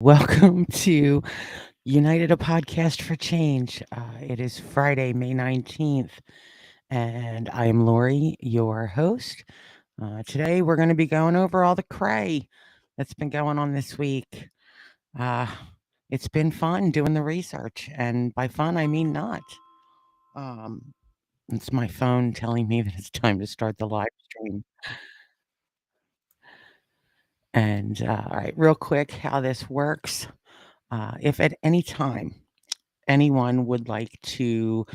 Welcome to United a Podcast for Change. It is Friday, May 19th, and I am Lori, your host. Today, we're going to be going over all the cray that's been going on this week. Uh, it's been fun doing the research, and by fun, I mean not. Um, it's my phone telling me that it's time to start the live stream. And all right, real quick, how this works. If at any time anyone would like to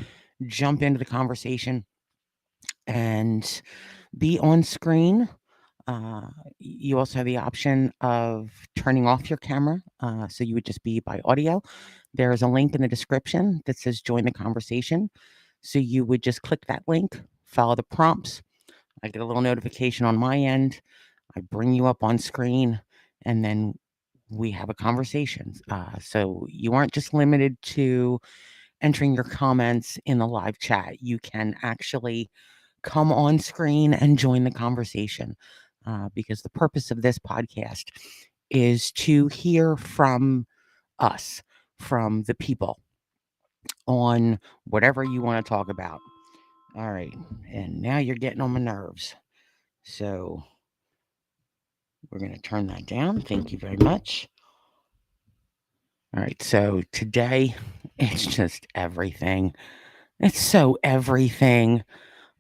jump into the conversation and be on screen, uh, you also have the option of turning off your camera. So you would just be by audio. There is a link in the description that says join the conversation. So you would just click that link, follow the prompts. I get a little notification on my end. I bring you up on screen, and then we have a conversation. So you aren't just limited to entering your comments in the live chat. You can actually come on screen and join the conversation, because the purpose of this podcast is to hear from us, from the people, on whatever you want to talk about. All right. And now you're getting on my nerves. So we're going to turn that down. Thank you very much. All right. So today, it's just everything. It's so everything.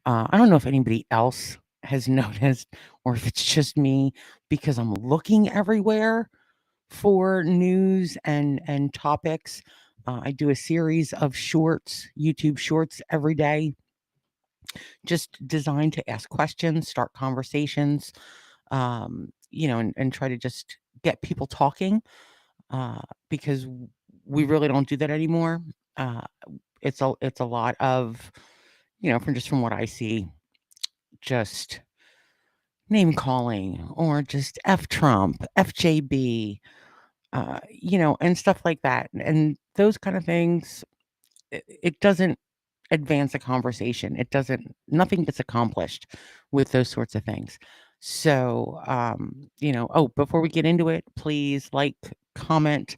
I don't know if anybody else has noticed or if it's just me, because I'm looking everywhere for news and topics. I do a series of shorts, YouTube shorts every day, just designed to ask questions, start conversations, and try to just get people talking, because we really don't do that anymore. Uh, it's a lot of, from what I see, just name calling or just F Trump, FJB, and stuff like that. And those kind of things, it doesn't advance a conversation. Nothing gets accomplished with those sorts of things. So, before we get into it, please like, comment,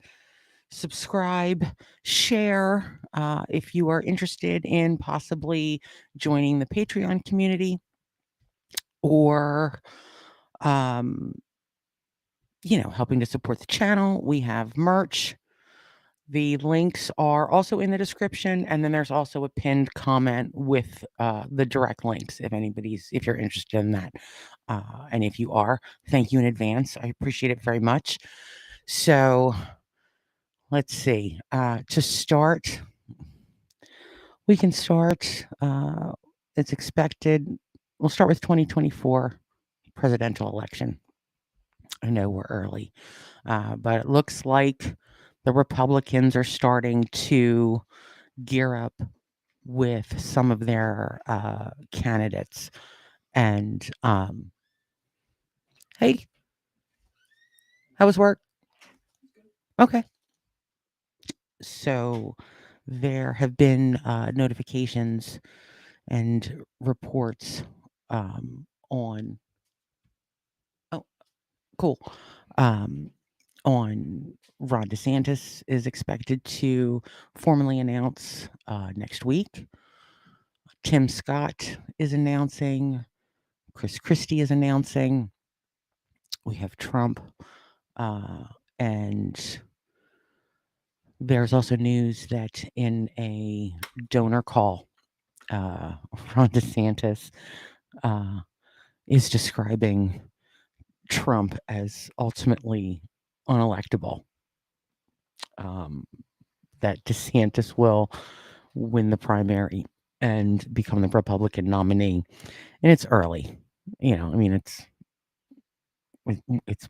subscribe, share, if you are interested in possibly joining the Patreon community or, um, helping to support the channel. We have merch. The links are also in the description, and then there's also a pinned comment with the direct links if you're interested in that. And if you are, thank you in advance. I appreciate it very much. So let's see. To start, we can start. It's expected. We'll start with 2024 presidential election. I know we're early, but it looks like the Republicans are starting to gear up with some of their candidates. And hey, how was work? Okay. So there have been notifications and reports on. Oh, cool. Um, on Ron DeSantis is expected to formally announce next week. Tim Scott is announcing. Chris Christie is announcing. We have Trump. And there's also news that in a donor call, Ron DeSantis is describing Trump as ultimately unelectable. That DeSantis will win the primary and become the Republican nominee. And it's early. It's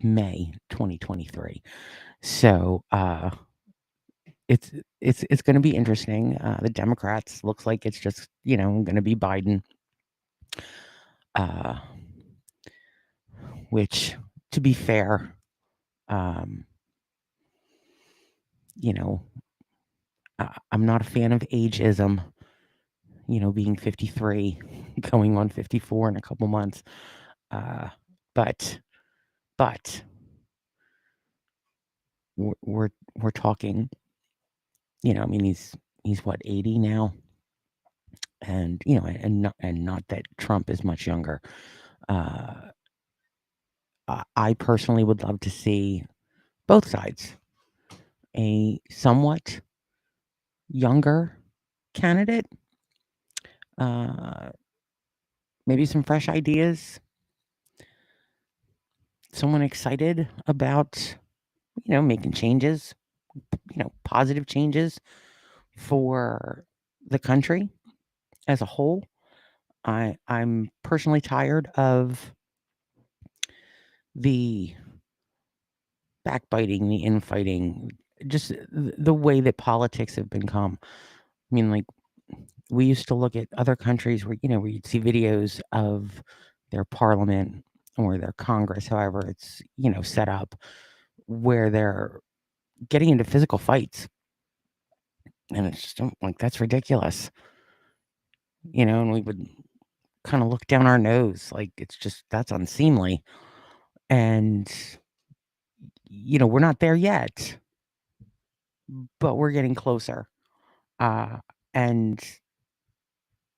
May 2023. So it's going to be interesting. The Democrats looks like it's just going to be Biden, which, to be fair, um, you know, I'm not a fan of ageism. Being 53, going on 54 in a couple months, but we're talking, I mean, he's what, 80 now, and not that Trump is much younger. Uh, I personally would love to see both sides, a somewhat younger candidate, uh, maybe some fresh ideas, someone excited about making changes, positive changes for the country as a whole. I'm personally tired of the backbiting, the infighting, just the way that politics have become. I mean, like, we used to look at other countries where you'd see videos of their parliament or their Congress, however it's set up, where they're getting into physical fights, and it's just like, that's ridiculous, and we would kind of look down our nose like that's unseemly, and we're not there yet, but we're getting closer. And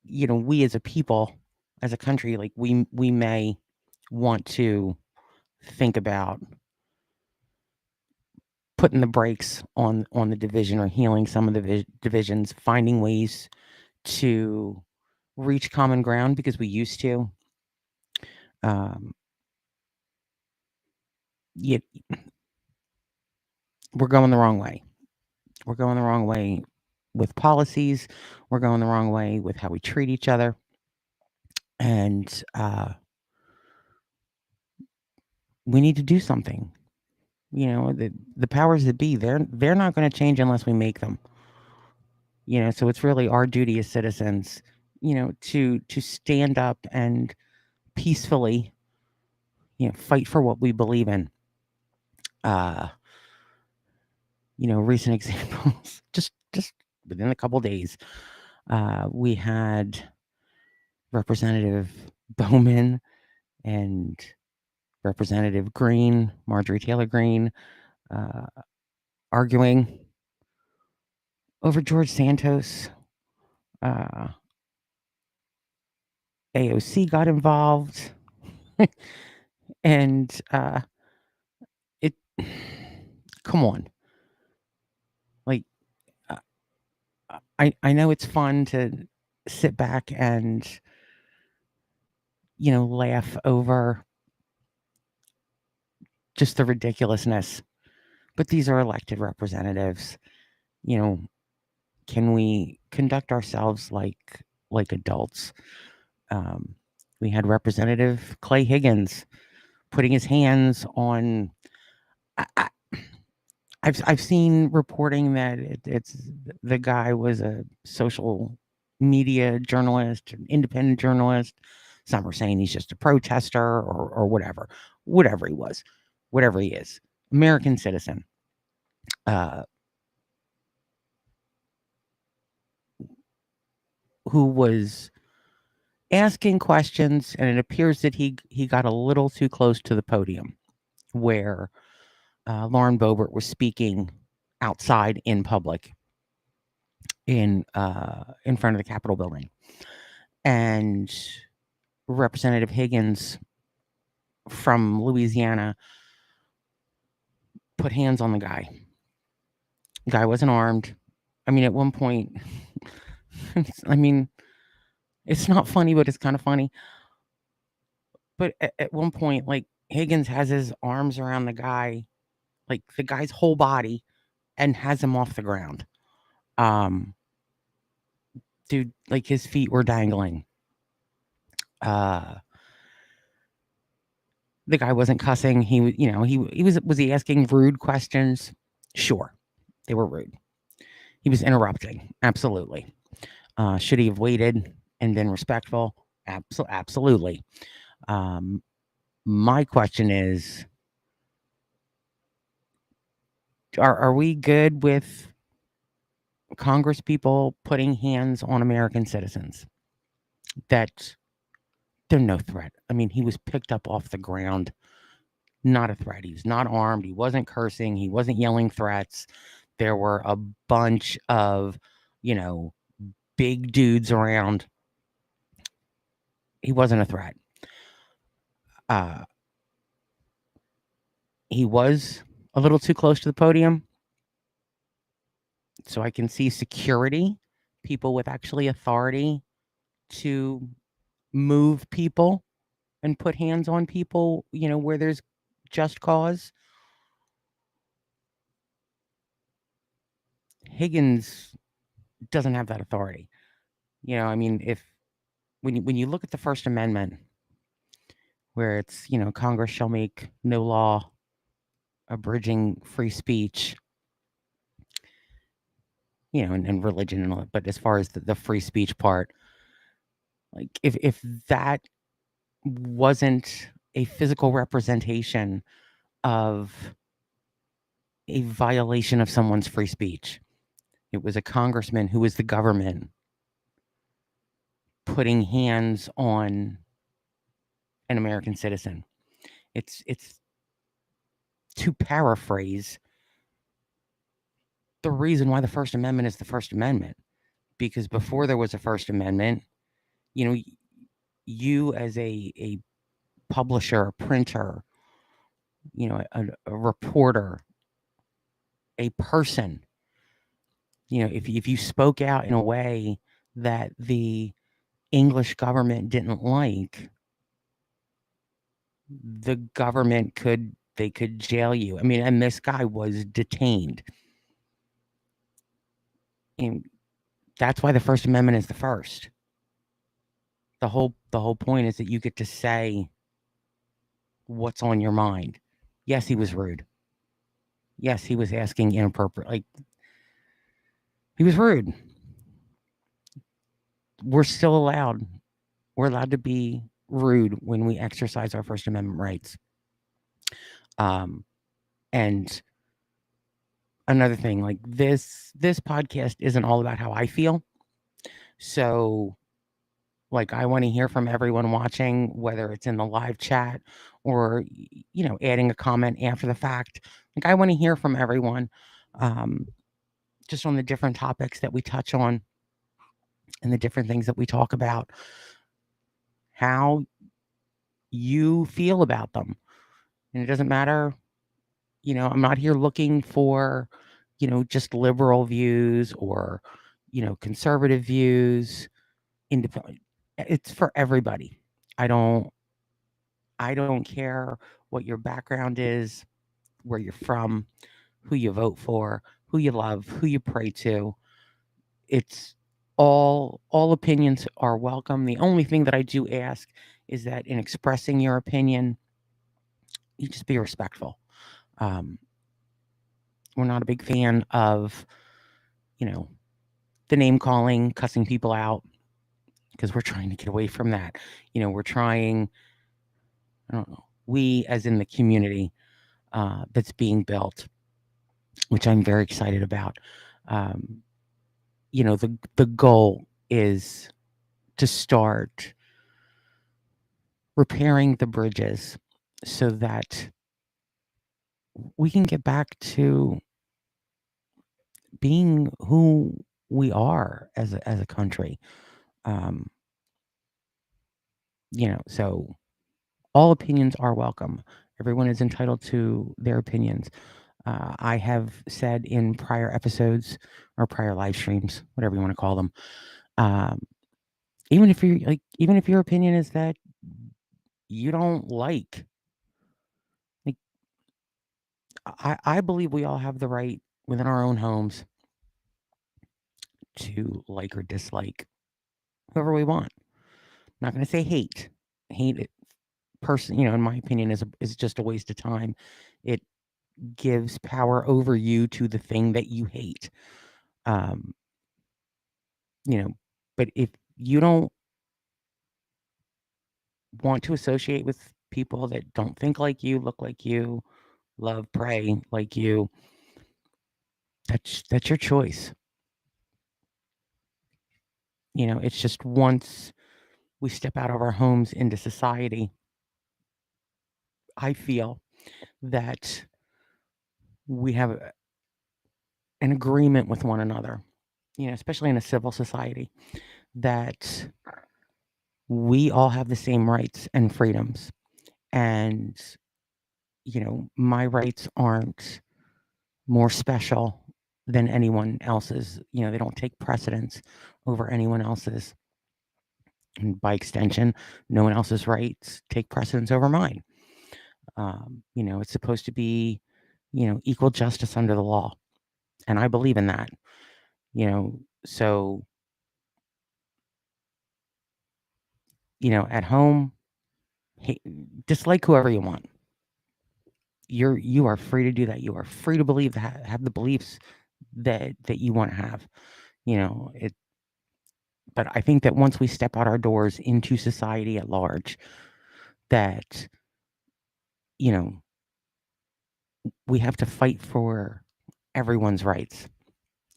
we as a people, as a country, like, we may want to think about putting the brakes on the division, or healing some of the divisions, finding ways to reach common ground, because we used to. Yet we're going the wrong way. We're going the wrong way with policies. We're going the wrong way with how we treat each other. And we need to do something. The powers that be, they're not going to change unless we make them. So it's really our duty as citizens, to stand up and peacefully, fight for what we believe in. Recent examples, just within a couple days, we had Representative Bowman and Representative Green, Marjorie Taylor Greene, arguing over George Santos. AOC got involved, and it. Come on, like, I know it's fun to sit back and laugh over just the ridiculousness, but these are elected representatives. Can we conduct ourselves like adults? We had Representative Clay Higgins putting his hands on. I've seen reporting that it's the guy was a social media journalist, an independent journalist. Some are saying he's just a protester, or whatever he was, whatever he is, American citizen. Who was asking questions, and it appears that he got a little too close to the podium where Lauren Boebert was speaking outside in public in front of the Capitol building, and Representative Higgins from Louisiana put hands on the guy. The guy wasn't armed. I mean, at one point, it's not funny, but it's kind of funny. But at one point, like, Higgins has his arms around the guy, like the guy's whole body, and has him off the ground. Dude, like, his feet were dangling. The guy wasn't cussing. He was, was he asking rude questions? Sure, they were rude. He was interrupting. Absolutely. Should he have waited and been respectful? Absolutely. My question is, are we good with Congress people putting hands on American citizens? That they're no threat. I mean, he was picked up off the ground, not a threat. He was not armed. He wasn't cursing. He wasn't yelling threats. There were a bunch of, big dudes around. He wasn't a threat. He was a little too close to the podium, so I can see security, people with actually authority to move people and put hands on people, where there's just cause. Higgins doesn't have that authority. I mean, if when you look at the First Amendment, where it's, Congress shall make no law abridging free speech, and religion and all that, but as far as the free speech part, like if that wasn't a physical representation of a violation of someone's free speech, it was a congressman who was the government putting hands on an American citizen. It's to paraphrase, the reason why the First Amendment is the First Amendment, because before there was a First Amendment, you as a publisher, a printer, a reporter, a person, if you spoke out in a way that the English government didn't like, the government could jail you. I mean, and this guy was detained. And that's why the First Amendment is the first. The whole point is that you get to say what's on your mind. Yes, he was rude. Yes, he was asking inappropriate. Like, he was rude. We're still allowed. We're allowed to be rude when we exercise our First Amendment rights. And another thing, like this podcast isn't all about how I feel. So, like, I want to hear from everyone watching, whether it's in the live chat or, adding a comment after the fact. Like, I want to hear from everyone, just on the different topics that we touch on and the different things that we talk about, how you feel about them. And it doesn't matter, I'm not here looking for, just liberal views or, conservative views, independent. It's for everybody. I don't care what your background is, where you're from, who you vote for, who you love, who you pray to. It's all opinions are welcome. The only thing that I do ask is that in expressing your opinion, you just be respectful. We're not a big fan of, the name calling, cussing people out, because we're trying to get away from that. We're trying, I don't know, we as in the community that's being built, which I'm very excited about. The goal is to start repairing the bridges so that we can get back to being who we are as a country. So all opinions are welcome. Everyone is entitled to their opinions. I have said in prior episodes or prior live streams, whatever you want to call them, even if your opinion is that you don't like, I believe we all have the right within our own homes to like or dislike whoever we want. I'm not going to say hate. Hate it, person, in my opinion, is just a waste of time. It gives power over you to the thing that you hate. But if you don't want to associate with people that don't think like you, look like you, love, pray like you, that's your choice. It's just once we step out of our homes into society, I feel that we have an agreement with one another, especially in a civil society, that we all have the same rights and freedoms. And, my rights aren't more special than anyone else's. They don't take precedence over anyone else's. And by extension, no one else's rights take precedence over mine. It's supposed to be, equal justice under the law. And I believe in that, so, at home, dislike whoever you want. You are free to do that. You are free to believe that, have the beliefs that you want to have. But I think that once we step out our doors into society at large, that we have to fight for everyone's rights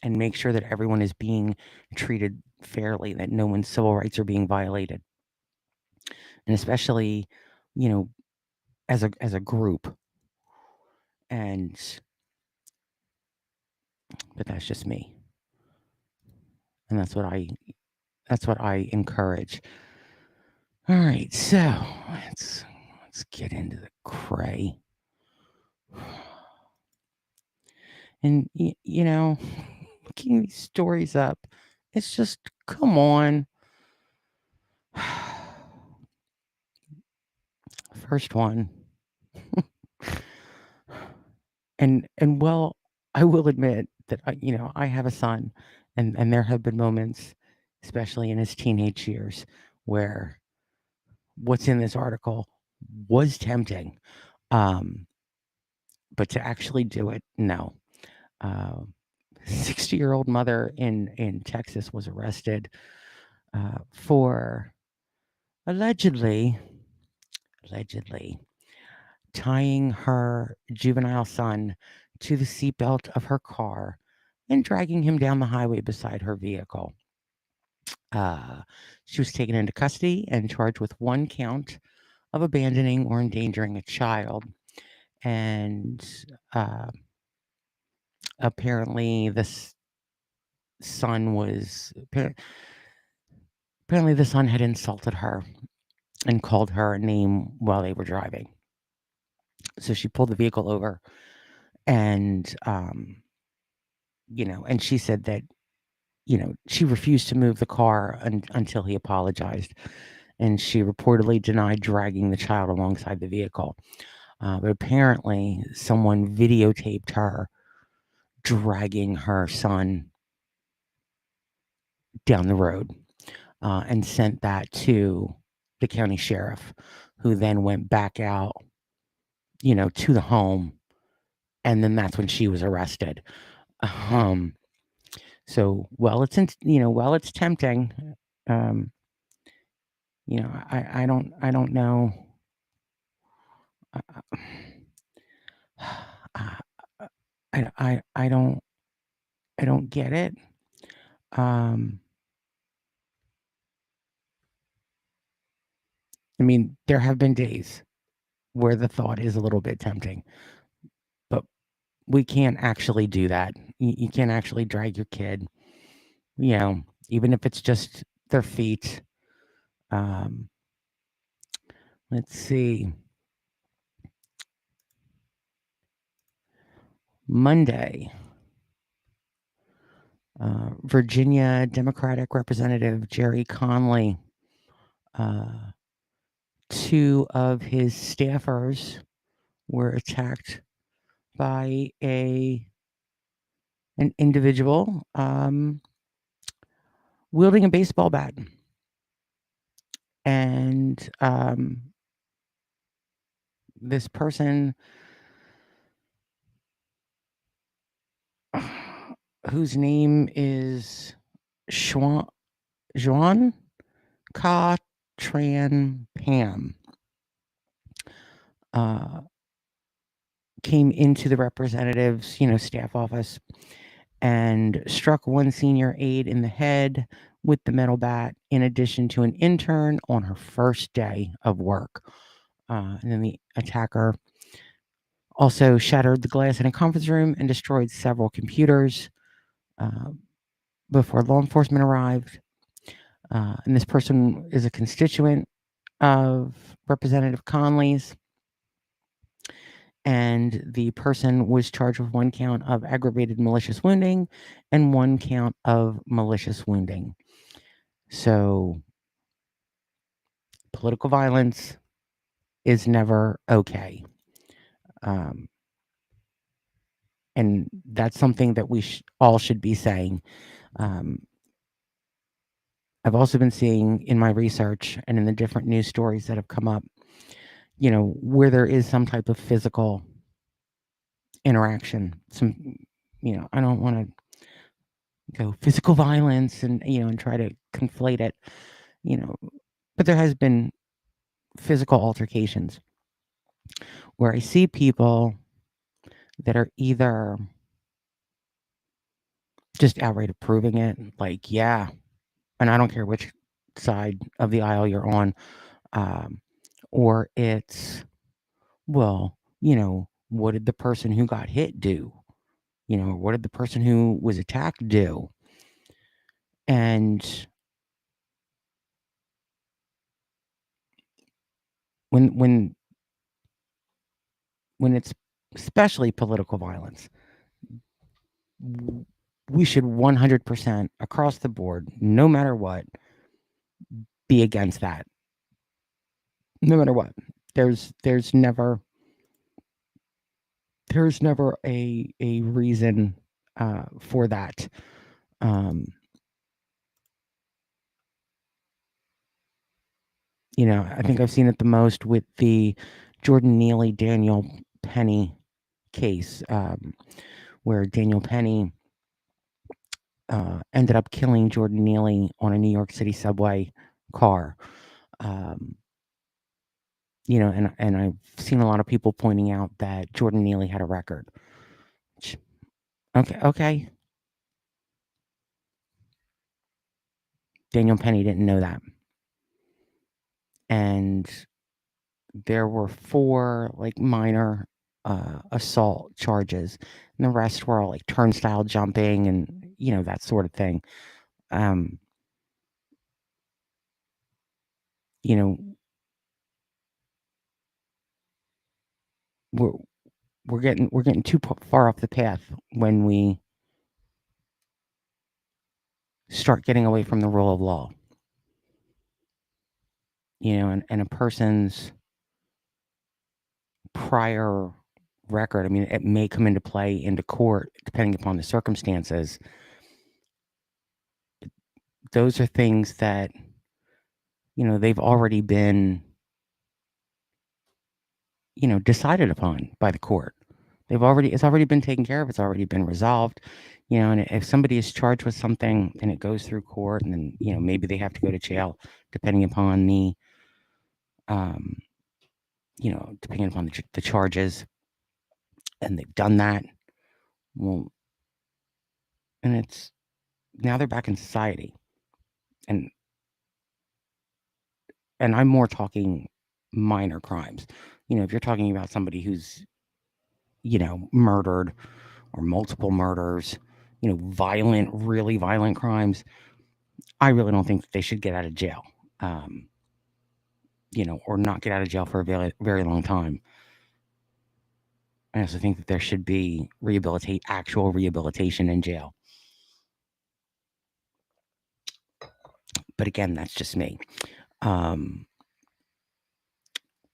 and make sure that everyone is being treated fairly, that no one's civil rights are being violated, and especially, as a group. But that's just me, and that's what I encourage. All right, so let's get into the cray. And looking these stories up, it's just, come on. First one. and well, I will admit that I have a son, and there have been moments, especially in his teenage years, where what's in this article was tempting, but to actually do it, no. 60-year-old mother in Texas was arrested for allegedly tying her juvenile son to the seatbelt of her car and dragging him down the highway beside her vehicle. She was taken into custody and charged with one count of abandoning or endangering a child. And apparently this son apparently the son had insulted her and called her a name while they were driving. So she pulled the vehicle over, and and she said that she refused to move the car until he apologized, and she reportedly denied dragging the child alongside the vehicle. But apparently someone videotaped her dragging her son down the road, and sent that to the county sheriff, who then went back out, to the home, and then that's when she was arrested. So while it's tempting, I don't know. I don't get it. I mean, there have been days where the thought is a little bit tempting, but we can't actually do that. You can't actually drag your kid, even if it's just their feet. Let's see. Monday, Virginia Democratic Representative Jerry Conley, two of his staffers were attacked by an individual wielding a baseball bat. And this person, whose name is Juan Ka Tran Pam, came into the representative's, staff office and struck one senior aide in the head with the metal bat, in addition to an intern on her first day of work. And then the attacker Also shattered the glass in a conference room and destroyed several computers before law enforcement arrived. And this person is a constituent of Representative Conley's. And the person was charged with 1 count of aggravated malicious wounding and 1 count of malicious wounding. So political violence is never okay. And that's something that we all should be saying. I've also been seeing in my research and in the different news stories that have come up, where there is some type of physical interaction. I don't want to go physical violence and try to conflate it, but there has been physical altercations where I see people that are either just outright approving it, like, yeah, and I don't care which side of the aisle you're on, or it's, well, what did the person who got hit do? What did the person who was attacked do? And when it's especially political violence, we should 100% across the board, no matter what, be against that. No matter what. There's never a reason for that. I think I've seen it the most with the Jordan Neely Daniel Penny case, where Daniel Penny ended up killing Jordan Neely on a New York City subway car. And I've seen a lot of people pointing out that Jordan Neely had a record. Okay. Daniel Penny didn't know that. And there were 4 minor assault charges, and the rest were all turnstile jumping and that sort of thing. We're getting too far off the path when we start getting away from the rule of law. And a person's prior record, I mean, it may come into play into court depending upon the circumstances. Those are things that they've already been decided upon by the court. It's already been taken care of. It's already been resolved. And if somebody is charged with something and it goes through court, and then maybe they have to go to jail depending upon the depending upon the charges, and they've done that, well, and it's now they're back in society. And I'm more talking minor crimes. If you're talking about somebody who's murdered or multiple murders, really violent crimes, I really don't think that they should get out of jail, or not get out of jail for a very, very long time. I also think that there should be actual rehabilitation in jail. But again, that's just me.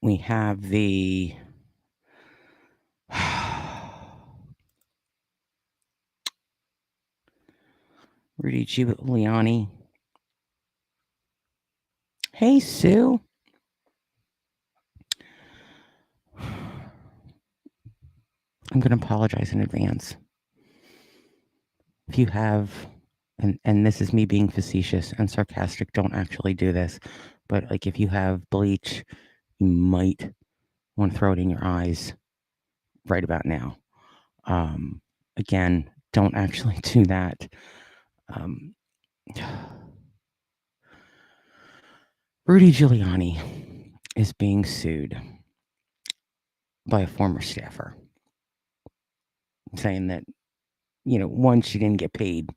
We have the Rudy Giuliani. Hey, Sue. I'm going to apologize in advance. If you have, and this is me being facetious and sarcastic, don't actually do this, but if you have bleach, you might want to throw it in your eyes right about now. Again, don't actually do that. Rudy Giuliani is being sued by a former staffer. saying that, one, she didn't get paid.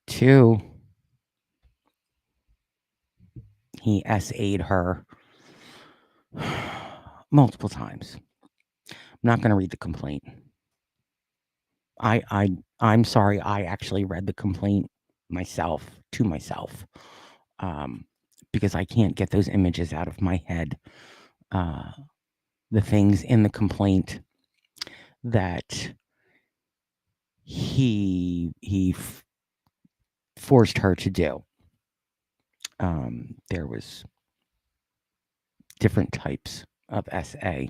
Two, he SA'd her multiple times. I'm not going to read the complaint. I'm sorry. I actually read the complaint to myself, because I can't get those images out of my head. The things in the complaint that he forced her to do. There was different types of SA,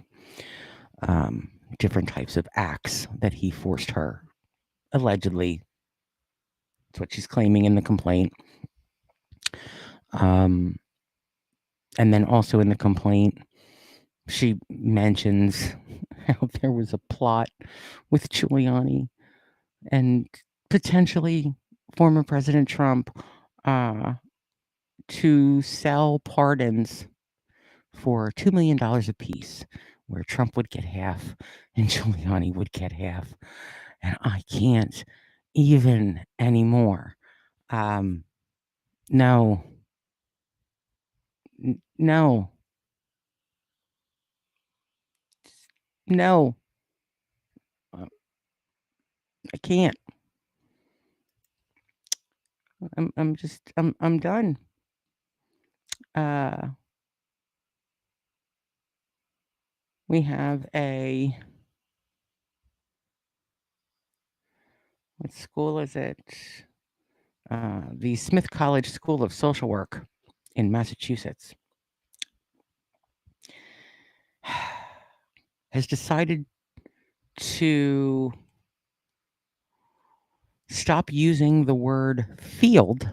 different types of acts that he forced her. Allegedly, that's what she's claiming in the complaint. And then also in the complaint, she mentions how there was a plot with Giuliani and potentially former President Trump to sell pardons for $2 million apiece, where Trump would get half and Giuliani would get half. And I can't even anymore. No. No. No. I can't. I'm done. We have what school is it? The Smith College School of Social Work in Massachusetts has decided to stop using the word field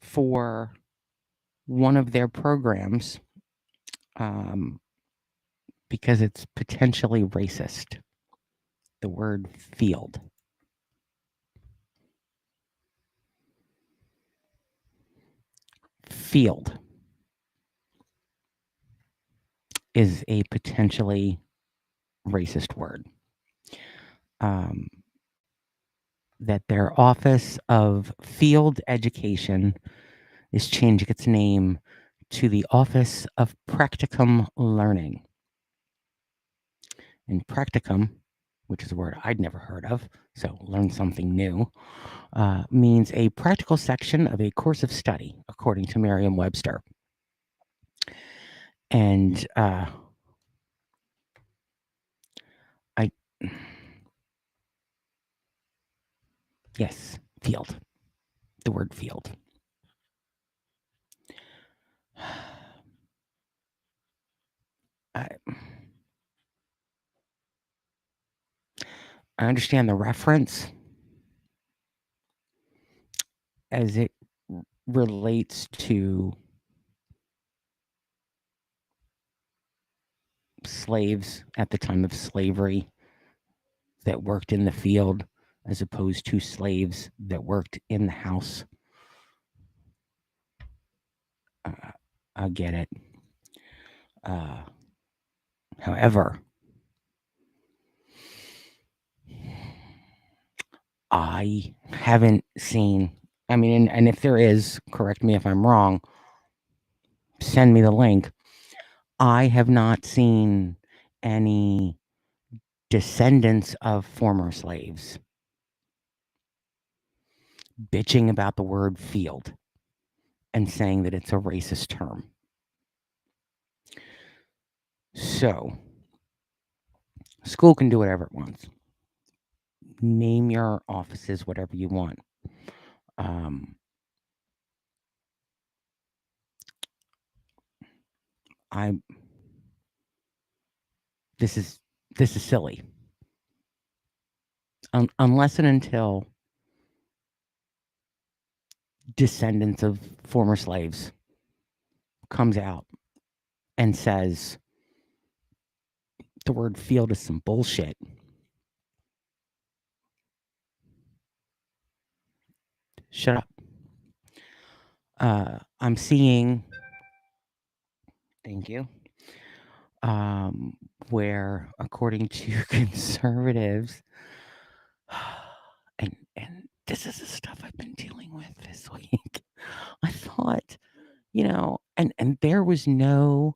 for one of their programs, because it's potentially racist. The word field. Field is a potentially racist word. That their Office of Field Education is changing its name to the Office of Practicum Learning. And practicum, which is a word I'd never heard of, so learn something new, means a practical section of a course of study, according to Merriam-Webster. And yes, field. The word field. I understand the reference as it relates to slaves at the time of slavery that worked in the field, as opposed to slaves that worked in the house. I get it. However, I haven't seen, and if there is, correct me if I'm wrong, send me the link. I have not seen any descendants of former slaves bitching about the word field and saying that it's a racist term. So, school can do whatever it wants. Name your offices whatever you want. This is silly. Unless and until descendants of former slaves comes out and says the word field is some bullshit. Shut up. I'm seeing, thank you. where, according to conservatives, and this is the stuff I've been dealing with this week. I thought, and there was no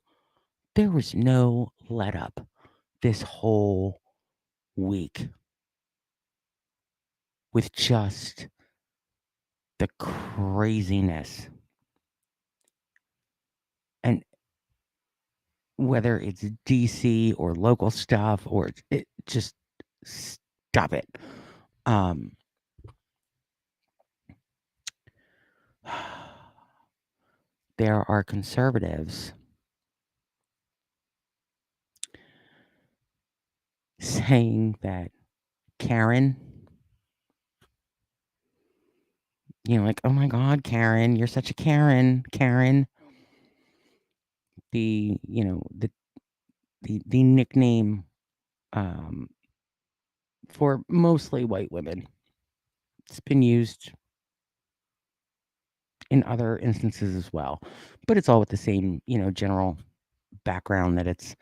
let up this whole week with just the craziness. And whether it's DC or local stuff or it just stop it. Um, there are conservatives saying that Karen, like, oh my God, Karen, you're such a Karen, Karen. The, the nickname for mostly white women. It's been used in other instances as well, but it's all with the same, general background that it's,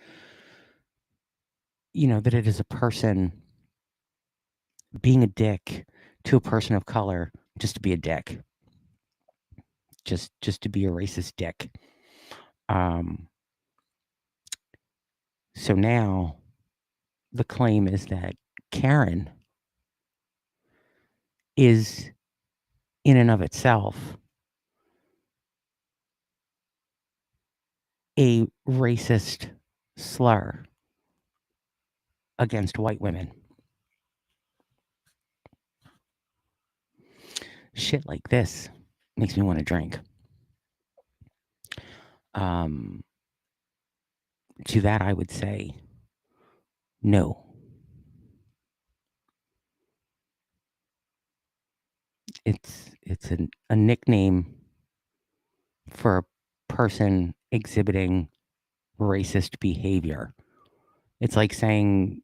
that it is a person being a dick to a person of color just to be a dick, just to be a racist dick. So now the claim is that Karen is in and of itself a racist slur against white women. Shit like this makes me want to drink. To that I would say no. It's a nickname for a person exhibiting racist behavior. It's like saying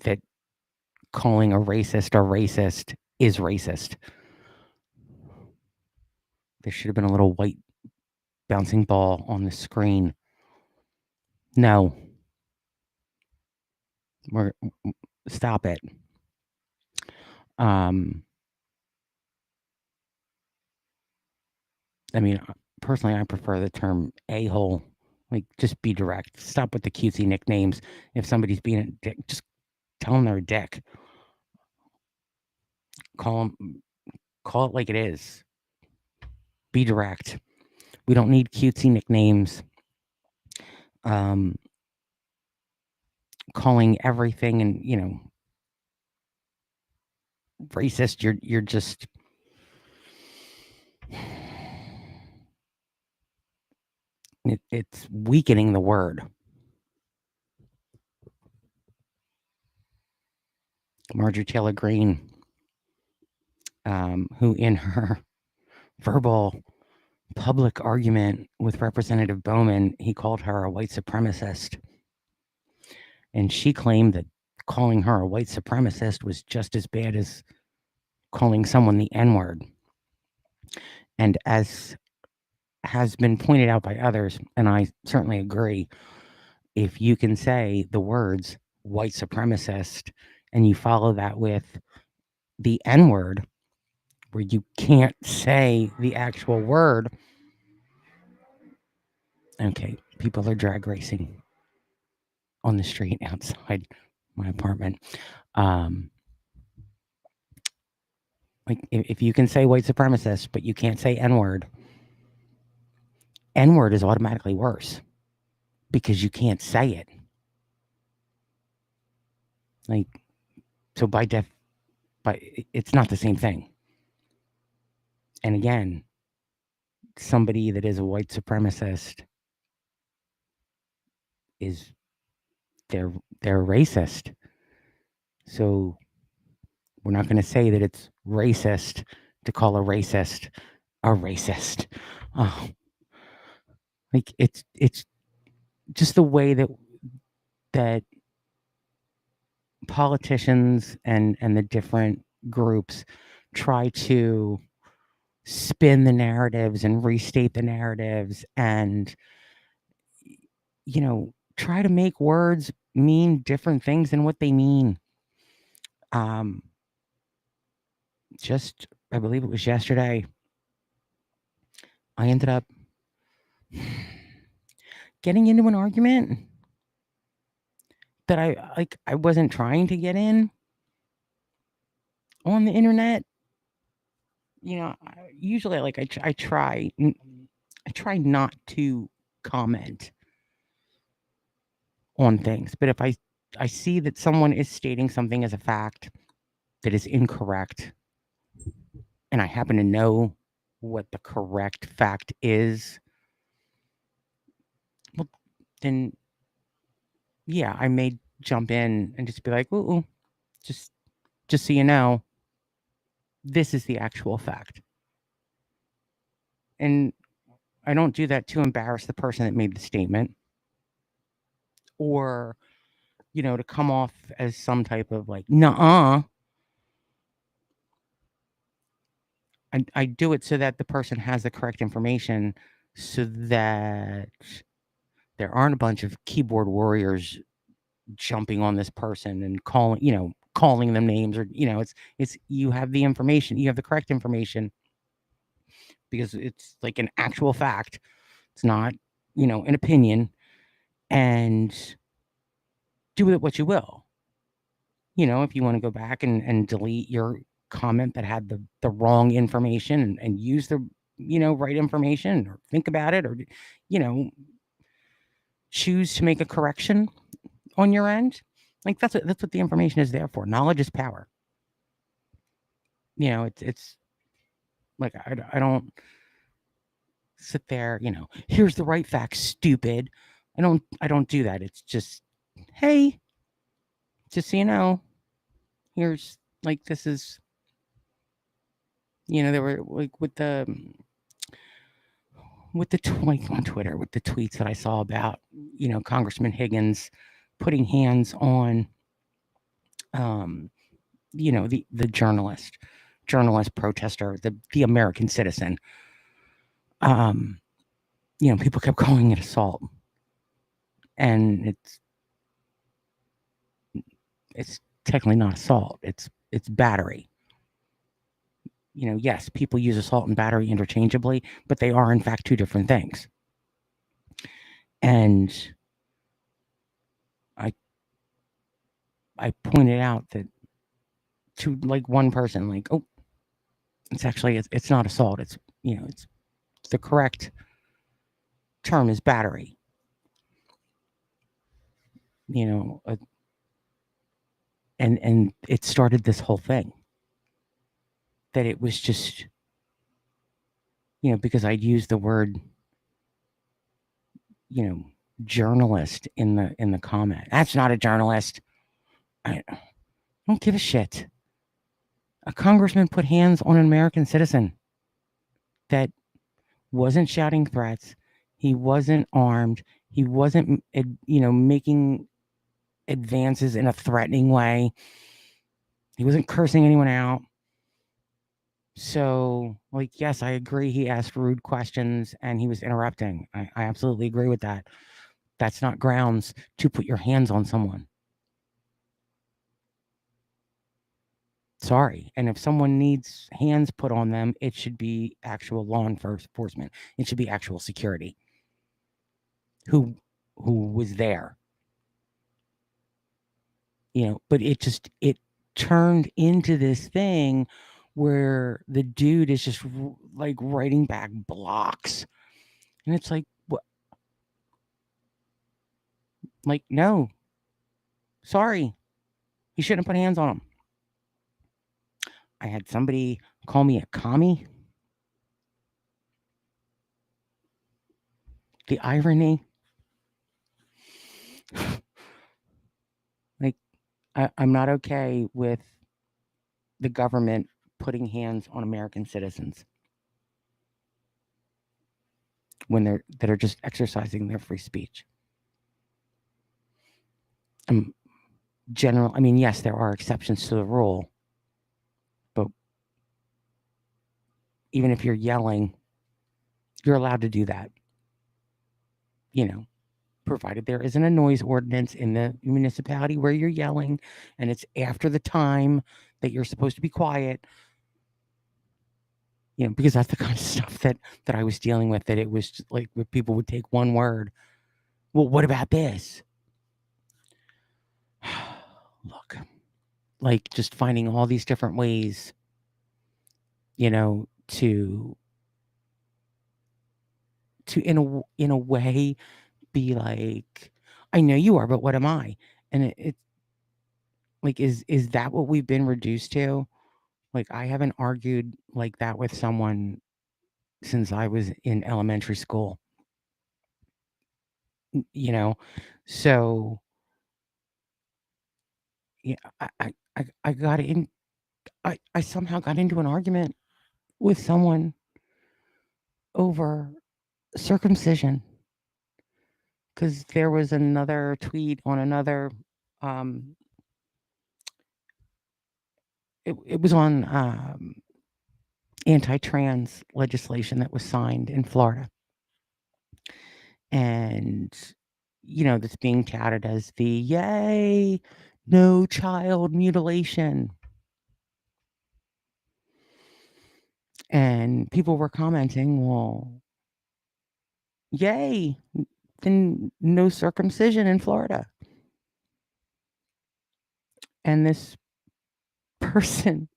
that calling a racist is racist. There should have been a little white bouncing ball on the screen. No. Stop it. I mean, personally, I prefer the term a-hole. Like, just be direct. Stop with the cutesy nicknames. If somebody's being a dick, just tell them they're a dick. Call it like it is. Be direct. We don't need cutesy nicknames. Calling everything and racist. You're just it's weakening the word. Marjorie Taylor Greene, who in her verbal public argument with Representative Bowman, he called her a white supremacist. And she claimed that calling her a white supremacist was just as bad as calling someone the N-word. And as has been pointed out by others, and I certainly agree, if you can say the words white supremacist and you follow that with the N-word, where you can't say the actual word. Okay, people are drag racing on the street outside my apartment. Like, if you can say white supremacist, but you can't say N-word, N-word is automatically worse because you can't say it. Like, so but it's not the same thing. And again, somebody that is a white supremacist they're racist. So we're not going to say that it's racist to call a racist a racist. Oh, like it's just the way that politicians and the different groups try to spin the narratives and restate the narratives and try to make words mean different things than what they mean. Just, I believe it was yesterday, I ended up getting into an argument that I wasn't trying to get in on the internet. Usually I try not to comment on things, but if I see that someone is stating something as a fact that is incorrect, and I happen to know what the correct fact is, well, then yeah, I may jump in and just be like, ooh, just so you know, this is the actual fact. And I don't do that to embarrass the person that made the statement or, to come off as some type of like, nuh-uh. I do it so that the person has the correct information so that there aren't a bunch of keyboard warriors jumping on this person and calling them names or, it's you have the information, you have the correct information because it's like an actual fact. It's not, an opinion, and do with it what you will. If you want to go back and delete your comment that had the wrong information and use the, right information, or think about it, or, you know, choose to make a correction on your end. Like that's what the information is there for. Knowledge is power. It's like I don't sit there, here's the right fact, stupid. I don't do that. It's just, hey, just so you know, here's like this is, there were like like on Twitter with the tweets that I saw about, Congressman Higgins putting hands on, the journalist protester, the American citizen. People kept calling it assault, and it's technically not assault. It's battery. Yes, people use assault and battery interchangeably, but they are in fact two different things. And I pointed out that to like one person, like, oh, it's not assault. It's it's the correct term is battery. And it started this whole thing that it was just, because I'd used the word, journalist in the comment. That's not a journalist. I don't give a shit. A congressman put hands on an American citizen that wasn't shouting threats. He wasn't armed. He wasn't, making advances in a threatening way. He wasn't cursing anyone out. So, like, yes, I agree. He asked rude questions and he was interrupting. I absolutely agree with that. That's not grounds to put your hands on someone. Sorry. And if someone needs hands put on them, it should be actual law enforcement. It should be actual security who was there. But it turned into this thing where the dude is just like writing back blocks. And it's like, what? Like, no. Sorry. You shouldn't have put hands on him. I had somebody call me a commie. The irony. Like, I'm not okay with the government putting hands on American citizens when that are just exercising their free speech. Yes, there are exceptions to the rule, but even if you're yelling, you're allowed to do that. provided there isn't a noise ordinance in the municipality where you're yelling and it's after the time that you're supposed to be quiet, because that's the kind of stuff that I was dealing with, that it was just like where people would take one word. Well, what about this? Look, like just finding all these different ways, to in a way be like, I know you are, but what am I? And it's like, is that what we've been reduced to? Like, I haven't argued like that with someone since I was in elementary school, you know? So, yeah, I got in, I somehow got into an argument with someone over circumcision because there was another tweet on another, um, it was on anti-trans legislation that was signed in Florida. And, that's being touted as the yay, no child mutilation. And people were commenting, well, yay, then no circumcision in Florida. And this person,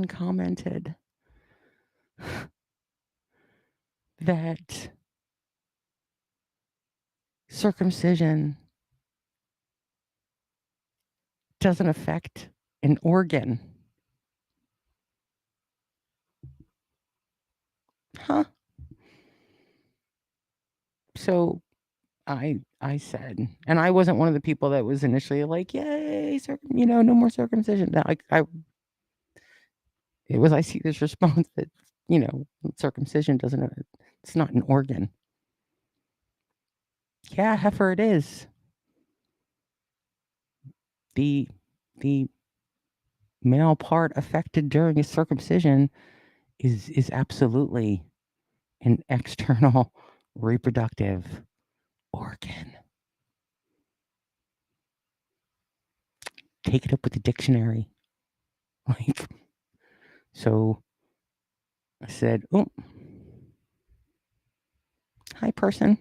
commented that circumcision doesn't affect an organ. Huh? So I said, and I wasn't one of the people that was initially like, yay, no more circumcision. I see this response that, circumcision it's not an organ. Yeah, heifer, it is. The male part affected during a circumcision is absolutely an external reproductive organ. Take it up with the dictionary. Like, so I said, oh, hi, person.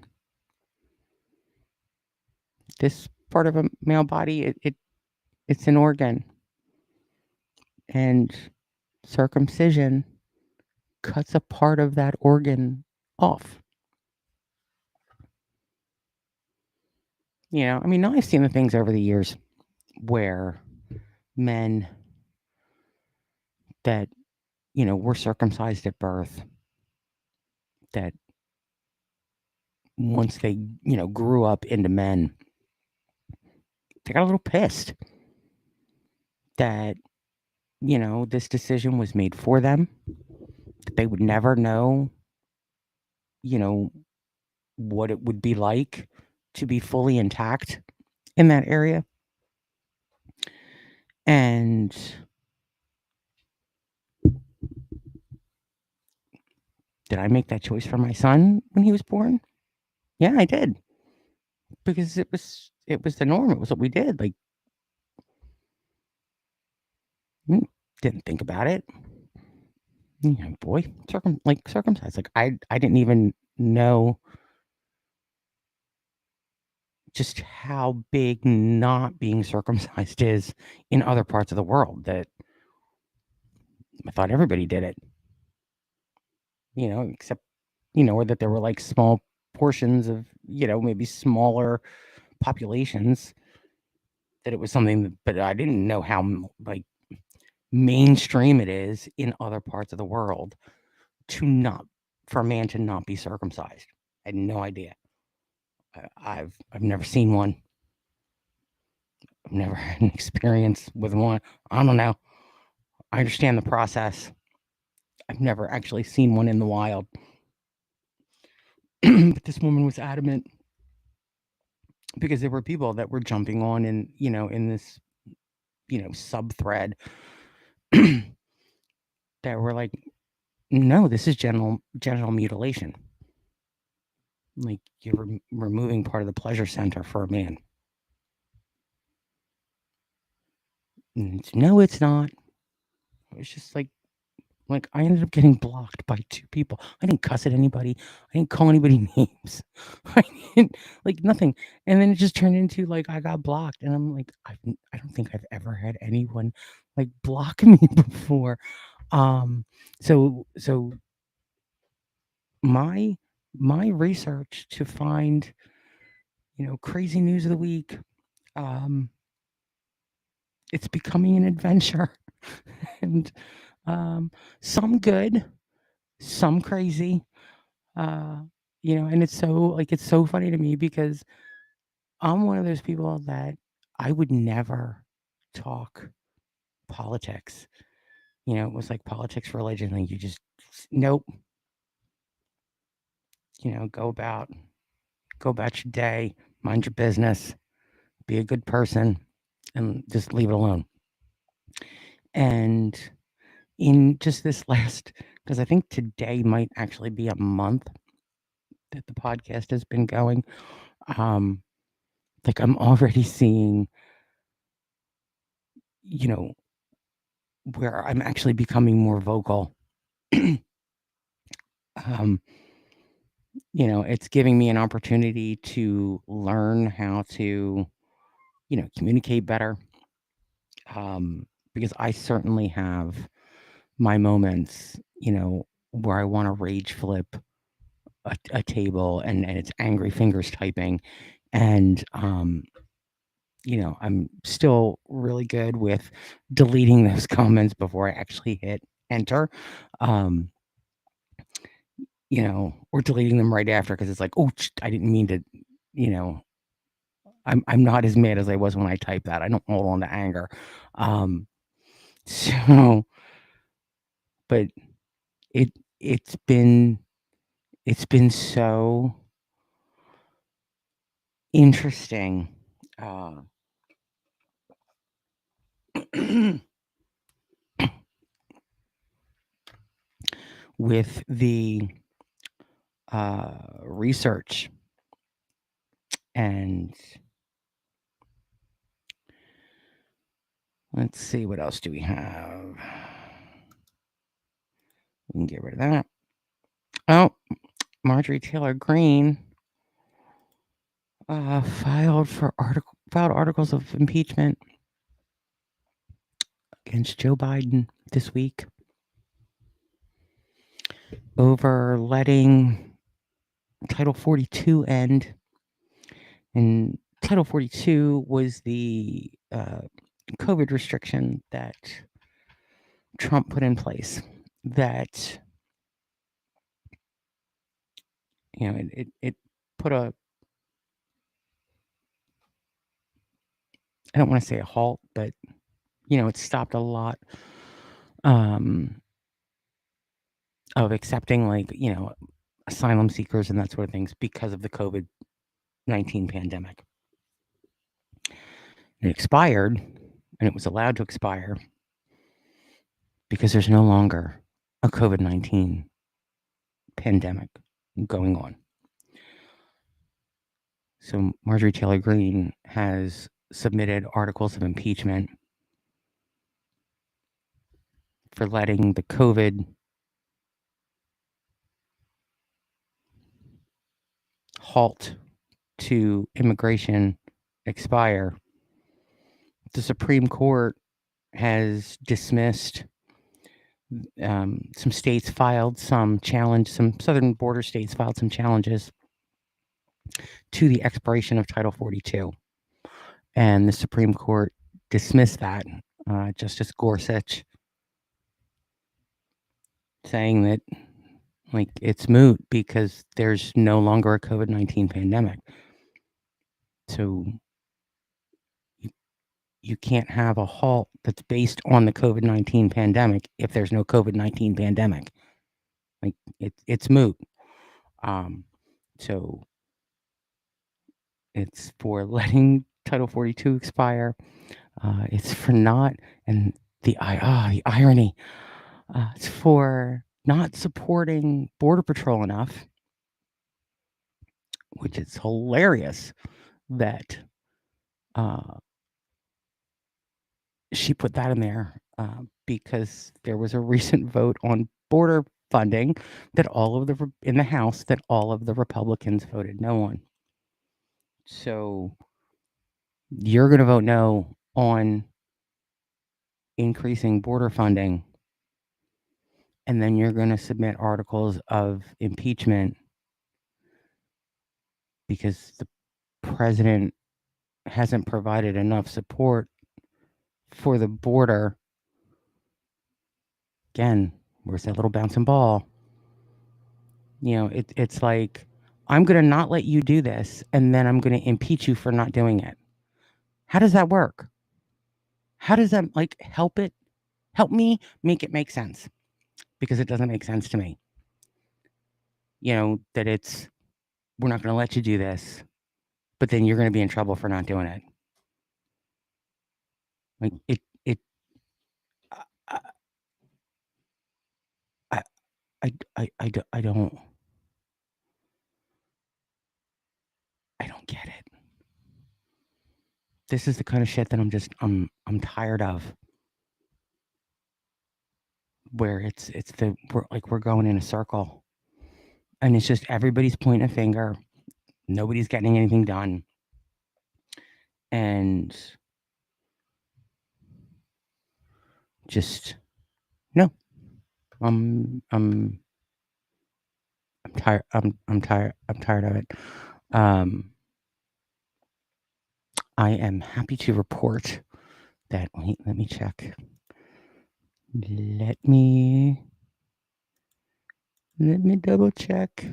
This part of a male body, it's an organ. And circumcision cuts a part of that organ off. Now I've seen the things over the years where men that, were circumcised at birth, that once they, grew up into men, they got a little pissed that, this decision was made for them, that they would never know, what it would be like to be fully intact in that area. And did I make that choice for my son when he was born? Yeah, I did. Because it was the norm. It was what we did. Like, didn't think about it. Boy, circumcised. Like, I didn't even know just how big not being circumcised is in other parts of the world, that I thought everybody did it. Except, or that there were like small portions of, maybe smaller populations, that it was something, but I didn't know how like mainstream it is in other parts of the world for a man to not be circumcised. I had no idea. I've never seen one. I've never had an experience with one. I don't know. I understand the process. I've never actually seen one in the wild. But this woman was adamant, because there were people that were jumping on in, in this, sub thread that were like, no, this is genital mutilation. Like you're removing part of the pleasure center for a man. And no, it's not. It's just like I ended up getting blocked by 2 people. I didn't cuss at anybody. I didn't call anybody names. I didn't nothing. And then it just turned into I got blocked, and I'm like, I don't think I've ever had anyone block me before. So my research to find crazy news of the week, um, it's becoming an adventure, and some good, some crazy. Uh, and it's so funny to me because I'm one of those people that I would never talk politics. It was like politics, religion, you just nope. Go about your day, mind your business, be a good person, and just leave it alone. And in just this last, because I think today might actually be a month that the podcast has been going. I'm already seeing, where I'm actually becoming more vocal. um, it's giving me an opportunity to learn how to, communicate better. Because I certainly have my moments, where I want to rage flip a table and it's angry fingers typing. And, I'm still really good with deleting those comments before I actually hit enter. Um, or deleting them right after because it's like, oh, I didn't mean to, you know, I'm not as mad as I was when I typed that. I don't hold on to anger. Um, so, but it it's been it's been so interesting. Uh, with the research and let's see, what else do we have? We can get rid of that. Oh, Marjorie Taylor Greene filed articles of impeachment against Joe Biden this week over letting Title 42 end. And Title 42 was the COVID restriction that Trump put in place that, it put I don't want to say a halt, but, it stopped a lot of accepting, asylum seekers and that sort of things because of the COVID-19 pandemic. It expired, and it was allowed to expire because there's no longer a COVID-19 pandemic going on. So Marjorie Taylor Greene has submitted articles of impeachment for letting the COVID halt to immigration expire. The Supreme Court has dismissed. Some states filed some southern border states filed some challenges to the expiration of Title 42. And the Supreme Court dismissed that. Justice Gorsuch saying that it's moot because there's no longer a COVID-19 pandemic. So you can't have a halt that's based on the COVID-19 pandemic if there's no COVID-19 pandemic. It's moot. So it's for letting Title 42 expire. It's for not, and the irony. It's for not supporting Border Patrol enough which is hilarious that she put that in there because there was a recent vote on border funding that in the House that all of the Republicans voted no on. So you're going to vote no on increasing border funding, and then you're going to submit articles of impeachment because the president hasn't provided enough support for the border. Again, where's that little bouncing ball? It's like, I'm going to not let you do this, and then I'm going to impeach you for not doing it. How does that work? How does that help me make it make sense? Because it doesn't make sense to me. That we're not going to let you do this, but then you're going to be in trouble for not doing it. Like I, I, I don't get it. This is the kind of shit that I'm tired of. Where we're going in a circle, and it's just everybody's pointing a finger. Nobody's getting anything done, and just no. I'm tired. I'm tired. I'm tired of it. I am happy to report that. Wait, let me check. Let me double check.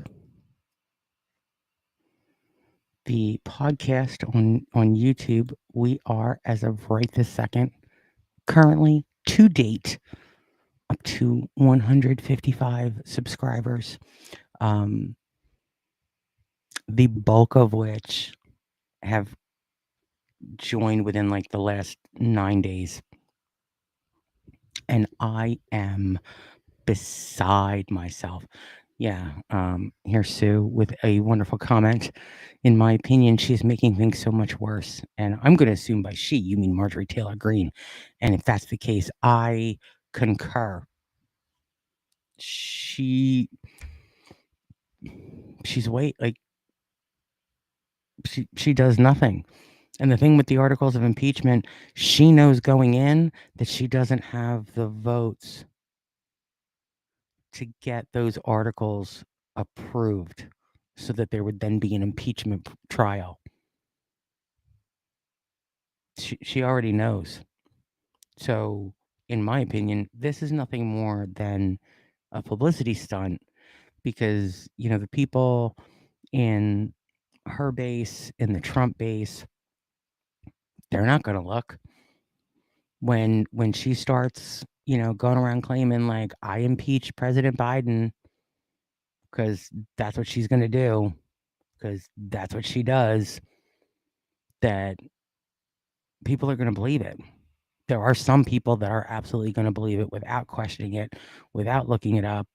The podcast on YouTube, we are, as of right this second, currently to date, up to 155 subscribers, the bulk of which have joined within like the last 9 days. And I am beside myself. Yeah. Here's Sue with a wonderful comment. In my opinion, she's making things so much worse. And I'm going to assume by she, you mean Marjorie Taylor Greene. And if that's the case, I concur. She's she does nothing. And the thing with the articles of impeachment, she knows going in that she doesn't have the votes to get those articles approved so that there would then be an impeachment trial. She already knows. So, in my opinion, this is nothing more than a publicity stunt because, the people in her base, in the Trump base, they're not going to look when she starts, going around claiming like I impeached President Biden because that's what she's going to do, because that's what she does, that people are going to believe it. There are some people that are absolutely going to believe it without questioning it, without looking it up,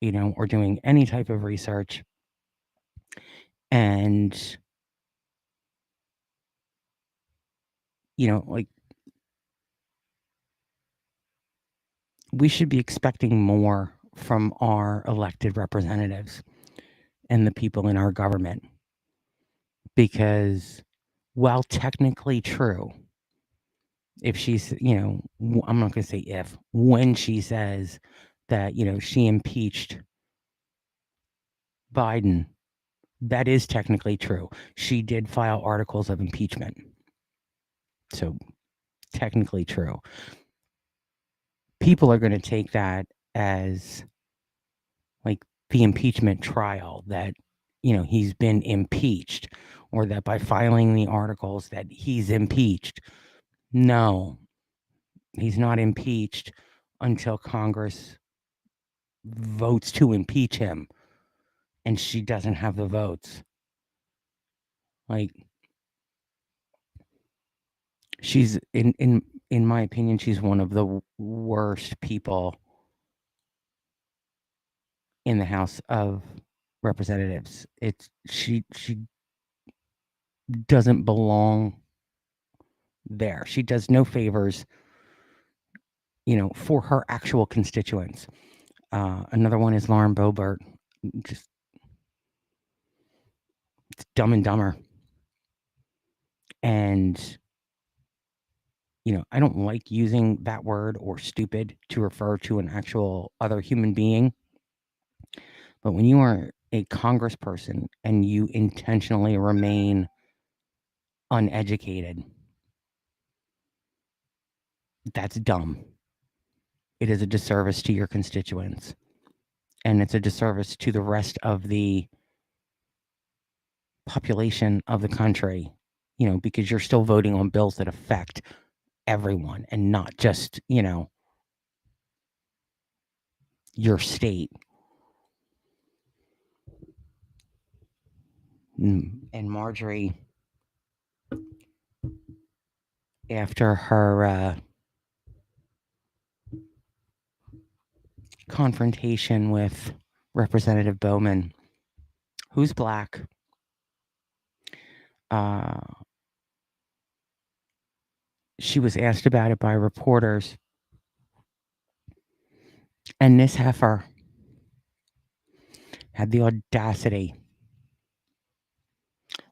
or doing any type of research. And, like, we should be expecting more from our elected representatives and the people in our government. Because while technically true, if she's, I'm not going to say if, when she says that, she impeached Biden, that is technically true. She did file articles of impeachment. So technically true. People are going to take that as like the impeachment trial, that, he's been impeached, or that by filing the articles that he's impeached. No, he's not impeached until Congress votes to impeach him, and she doesn't have the votes. Like, she's in my opinion, she's one of the worst people in the House of Representatives. She doesn't belong there. She does no favors, for her actual constituents. Another one is Lauren Boebert. Just Dumb and Dumber. And, I don't like using that word or stupid to refer to an actual other human being. But when you are a congressperson and you intentionally remain uneducated, that's dumb. It is a disservice to your constituents. And it's a disservice to the rest of the population of the country, because you're still voting on bills that affect everyone and not just, your state. And Marjorie, after her confrontation with Representative Bowman, who's black, she was asked about it by reporters. And this heifer had the audacity.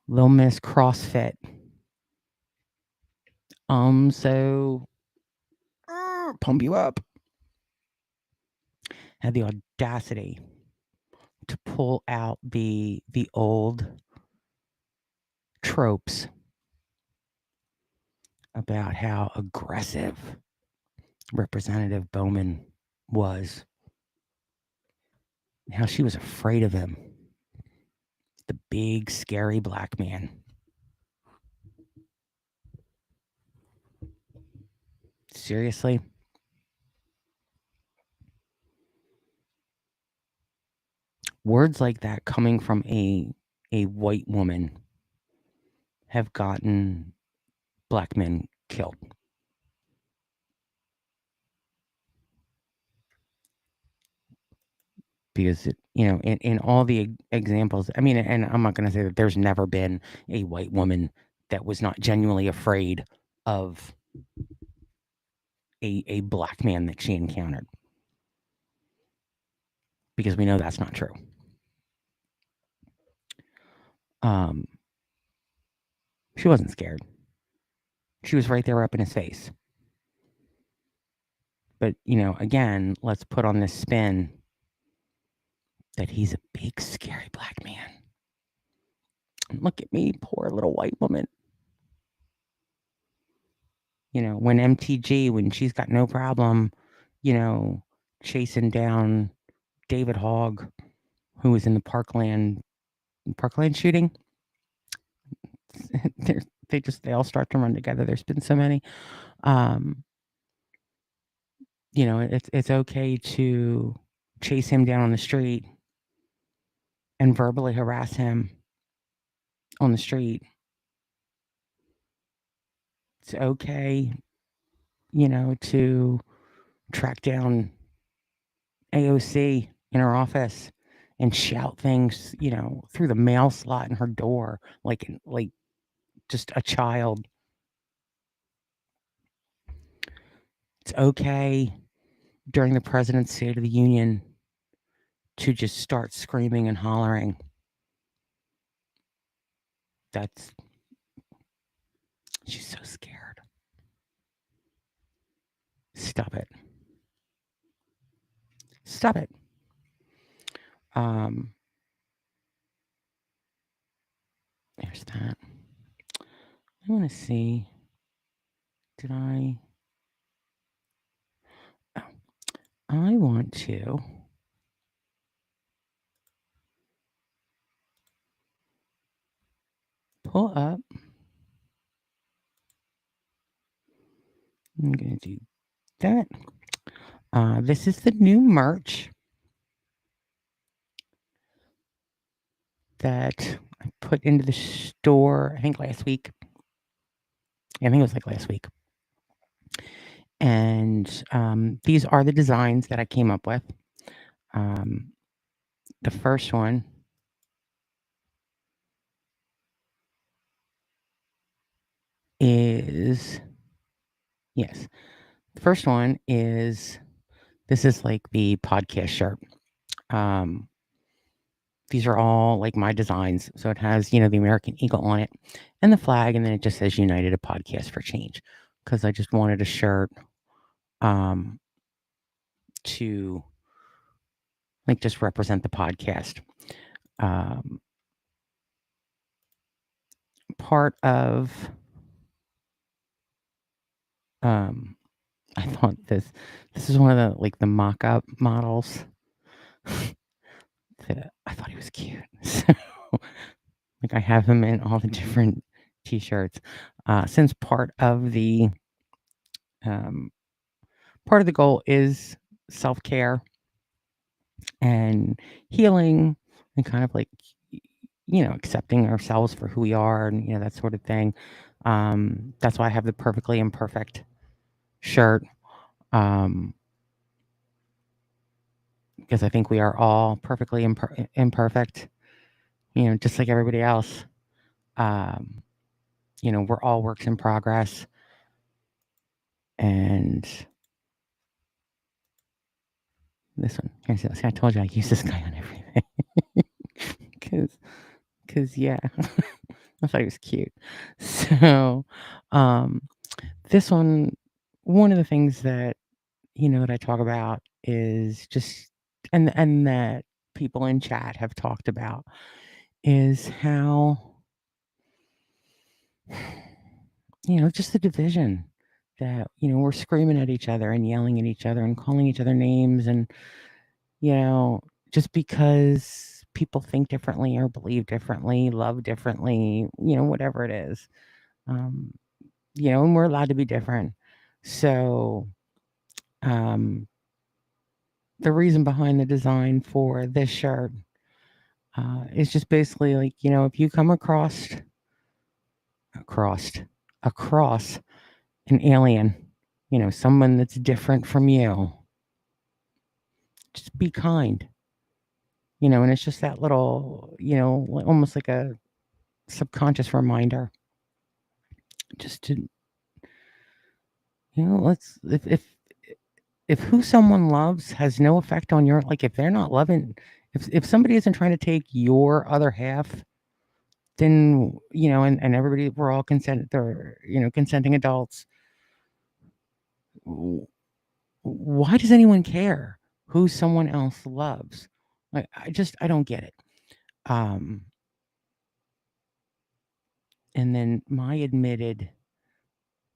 Little Miss CrossFit. So pump you up. Had the audacity to pull out the old tropes about how aggressive Representative Bowman was, how she was afraid of him, the big, scary black man. Seriously? Words like that coming from a white woman have gotten black men killed. Because, in all the examples, I mean, and I'm not going to say that there's never been a white woman that was not genuinely afraid of a black man that she encountered. Because we know that's not true. She wasn't scared. She was right there up in his face. But, again, let's put on this spin that he's a big, scary black man. Look at me, poor little white woman. When MTG, when she's got no problem, chasing down David Hogg, who was in the Parkland shooting. They all start to run together. There's been so many. It's okay to chase him down on the street and verbally harass him on the street. It's okay, to track down AOC in her office and shout things, through the mail slot in her door, like just a child. It's okay during the President's State of the Union to just start screaming and hollering. She's so scared. Stop it. Stop it. There's that. I want to see. Did I? Oh, I want to pull up. I'm going to do that. This is the new merch that I put into the store, I think last week. I think it was like last week. And these are the designs that I came up with. The first one is, yes, the first one is, this is like the podcast shirt. These are all like my designs. So it has, the American Eagle on it and the flag, and then it just says United, a podcast for change. Because I just wanted a shirt to like just represent the podcast. Part of I thought this is one of the like the mock-up models. I thought he was cute. So like I have him in all the different t-shirts. Since part of the goal is self-care and healing and kind of like accepting ourselves for who we are and that sort of thing. That's why I have the perfectly imperfect shirt. Because I think we are all perfectly imperfect, just like everybody else. We're all works in progress. And this one, here's this. I told you I use this guy on everything. Because yeah, I thought he was cute. So, this one of the things that, that I talk about is just, and that people in chat have talked about, is how, just the division that, we're screaming at each other and yelling at each other and calling each other names. And, just because people think differently or believe differently, love differently, whatever it is, and we're allowed to be different. So, the reason behind the design for this shirt is just basically like, if you come across an alien, someone that's different from you, just be kind, and it's just that little, almost like a subconscious reminder, just to, let's, if who someone loves has no effect on your, like, if they're not loving, if somebody isn't trying to take your other half, then, and everybody, we're all consenting adults. Why does anyone care who someone else loves? Like, I don't get it. And then my admitted,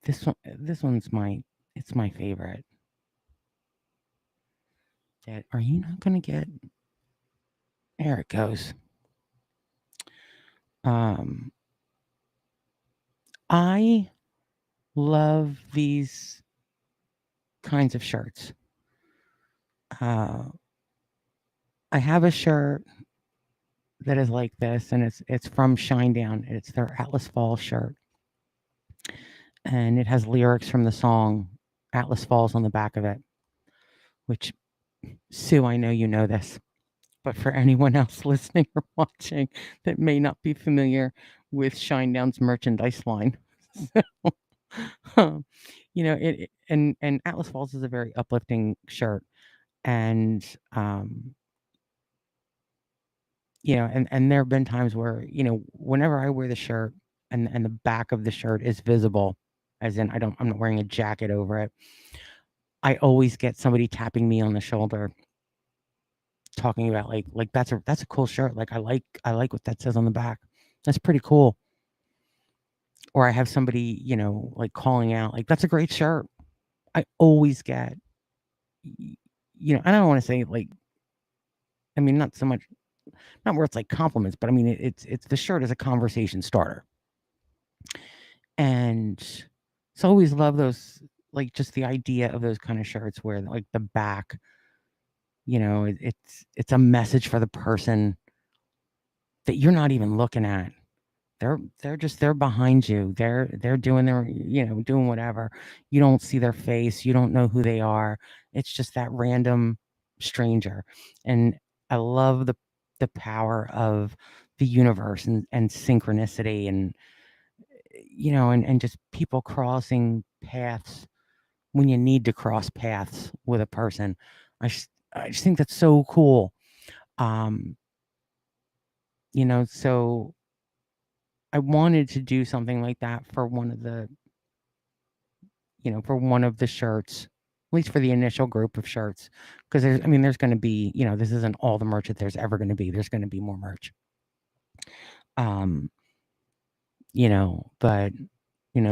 this one's it's my favorite. That, are you not going to get, there it goes. I love these kinds of shirts. I have a shirt that is like this, and it's from Shinedown. It's their Atlas Falls shirt, and it has lyrics from the song Atlas Falls on the back of it, which, Sue, I know you know this, but for anyone else listening or watching that may not be familiar with Shinedown's merchandise line, it and Atlas Falls is a very uplifting shirt, and and there have been times where, whenever I wear the shirt and the back of the shirt is visible, as in I'm not wearing a jacket over it, I always get somebody tapping me on the shoulder, talking about like that's a cool shirt. Like I like what that says on the back. That's pretty cool. Or I have somebody, like calling out, like, that's a great shirt. I always get, I don't want to say like, I mean, not so much, not where it's like compliments, but I mean, it's the shirt as a conversation starter. And so I always love those, like, just the idea of those kind of shirts where like the back, it's a message for the person that you're not even looking at. They're behind you. They're doing their, doing whatever. You don't see their face. You don't know who they are. It's just that random stranger. And I love the power of the universe and synchronicity. And and just people crossing paths when you need to cross paths with a person. I just think that's so cool. Um, so I wanted to do something like that for one of the shirts, at least for the initial group of shirts, because there's going to be, this isn't all the merch that there's ever going to be. There's going to be more merch. But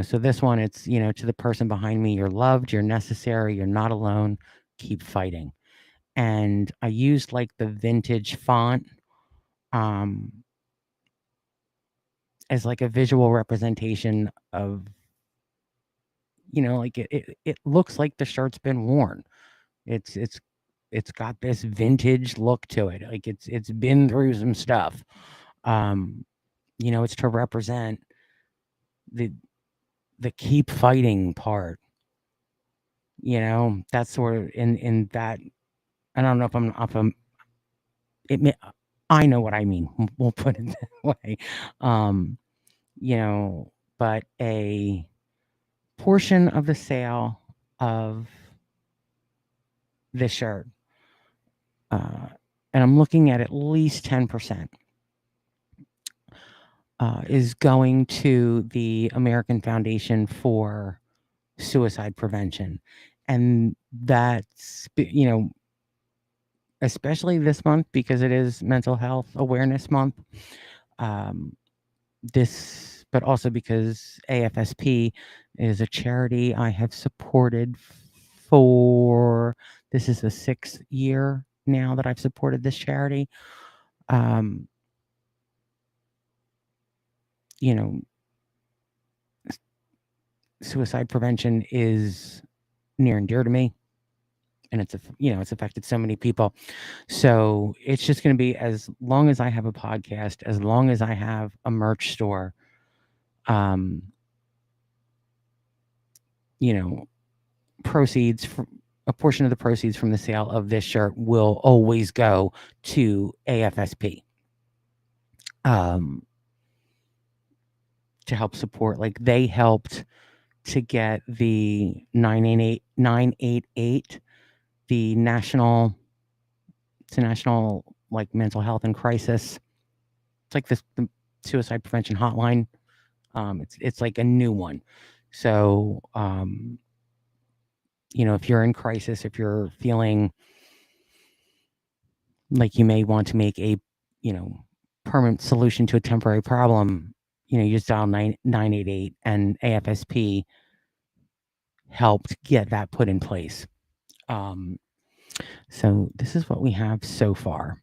so this one, it's, to the person behind me, you're loved, you're necessary, you're not alone, keep fighting. And I used like the vintage font as like a visual representation of, like it looks like the shirt's been worn. It's got this vintage look to it. Like it's been through some stuff. It's to represent the keep fighting part. That's sort of in that. I don't know if I'm I know what I mean. We'll put it that way. But a portion of the sale of this shirt, and I'm looking at least 10%, is going to the American Foundation for Suicide Prevention. And that's, especially this month because it is Mental Health Awareness Month. But also because AFSP is a charity I have supported this is the 6th year now that I've supported this charity. Suicide prevention is near and dear to me, and it's affected so many people. So it's just going to be, as long as I have a podcast, as long as I have a merch store, a portion of the proceeds from the sale of this shirt will always go to AFSP, to help support. Like, they helped to get the 988, the national like mental health and crisis. It's like the suicide prevention hotline. It's like a new one. So, if you're in crisis, if you're feeling like you may want to make a, permanent solution to a temporary problem, you just dial 988, and AFSP helped get that put in place. So this is what we have so far.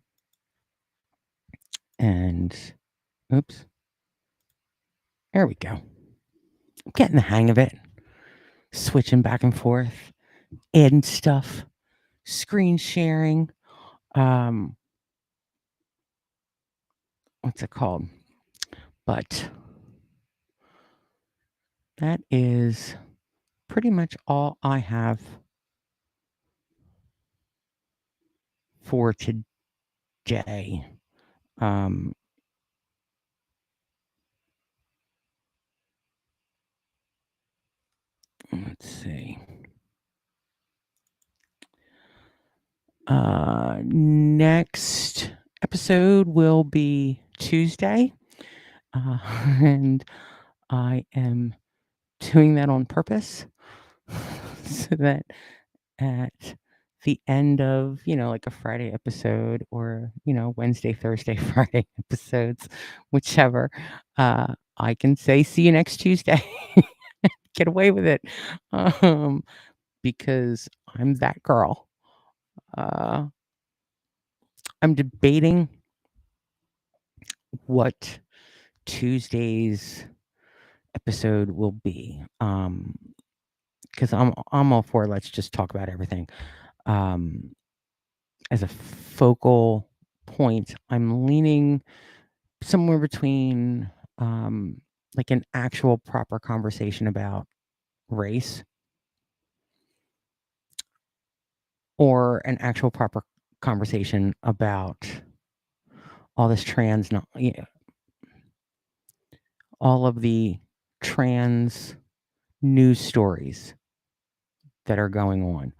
And oops, there we go. I'm getting the hang of it. Switching back and forth, adding stuff, screen sharing. What's it called? But that is pretty much all I have for today. Let's see. Next episode will be Tuesday. And I am doing that on purpose so that at the end of, like a Friday episode, or, Wednesday, Thursday, Friday episodes, whichever, I can say, see you next Tuesday. Get away with it. Because I'm that girl. I'm debating what Tuesday's episode will be. Because I'm all for, let's just talk about everything. As a focal point, I'm leaning somewhere between like an actual proper conversation about race, or an actual proper conversation about all this all of the trans news stories that are going on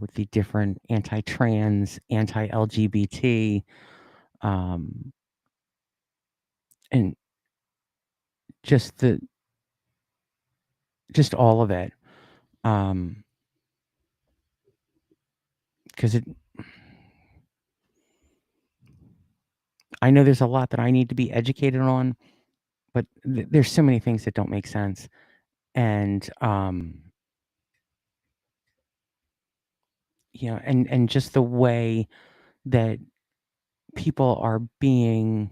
with the different anti-trans, anti-LGBT, um, and just the just all of it. Because I know there's a lot that I need to be educated on, but there's so many things that don't make sense, and and just the way that people are being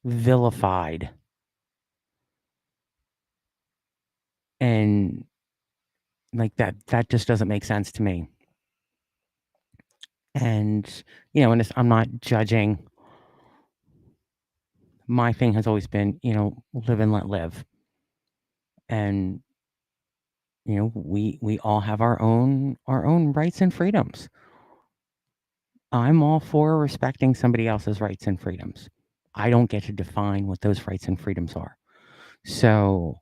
vilified, and like that just doesn't make sense to me. And and I'm not judging. My thing has always been, live and let live, and we all have our own rights and freedoms. I'm all for respecting somebody else's rights and freedoms. I don't get to define what those rights and freedoms are. So,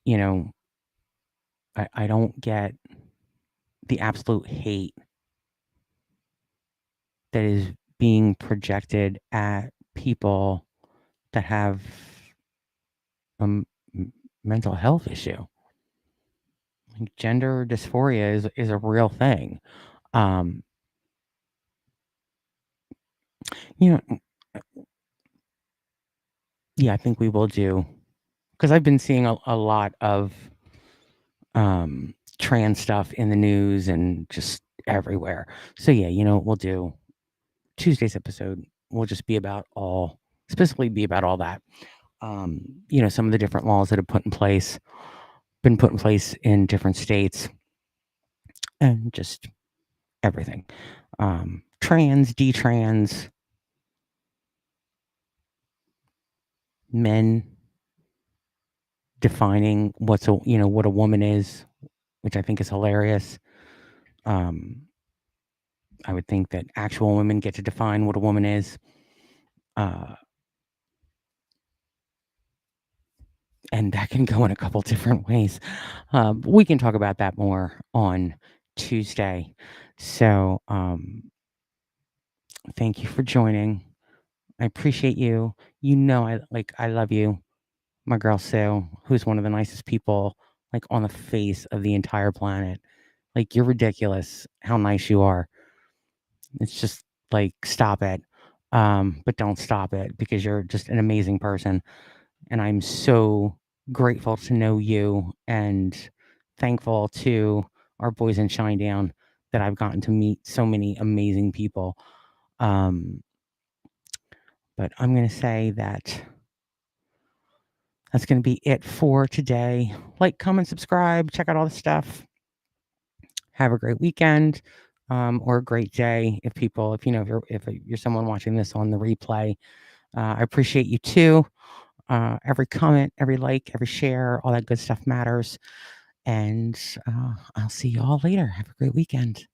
I don't get the absolute hate that is being projected at people that have a mental health issue. Like, gender dysphoria is a real thing. Um, you know, yeah, I think we will do, because I've been seeing a lot of trans stuff in the news and just everywhere. So yeah, we'll do Tuesday's episode. Will just be about specifically be about all that. Some of the different laws that have been put in place in different states, and just everything. Trans, detrans, men defining what a woman is, which I think is hilarious. I would think that actual women get to define what a woman is. And that can go in a couple different ways. But we can talk about that more on Tuesday. So, thank you for joining. I appreciate you. I love you, my girl Sue, who's one of the nicest people like on the face of the entire planet. Like, you're ridiculous how nice you are. It's just like, stop it. But don't stop it, because you're just an amazing person. And I'm so grateful to know you, and thankful to our Boys in Shinedown that I've gotten to meet so many amazing people. But I'm going to say that's going to be it for today. Like, comment, subscribe, check out all the stuff. Have a great weekend, or a great day. If you're someone watching this on the replay, I appreciate you too. Every comment, every like, every share, all that good stuff matters. And I'll see you all later. Have a great weekend.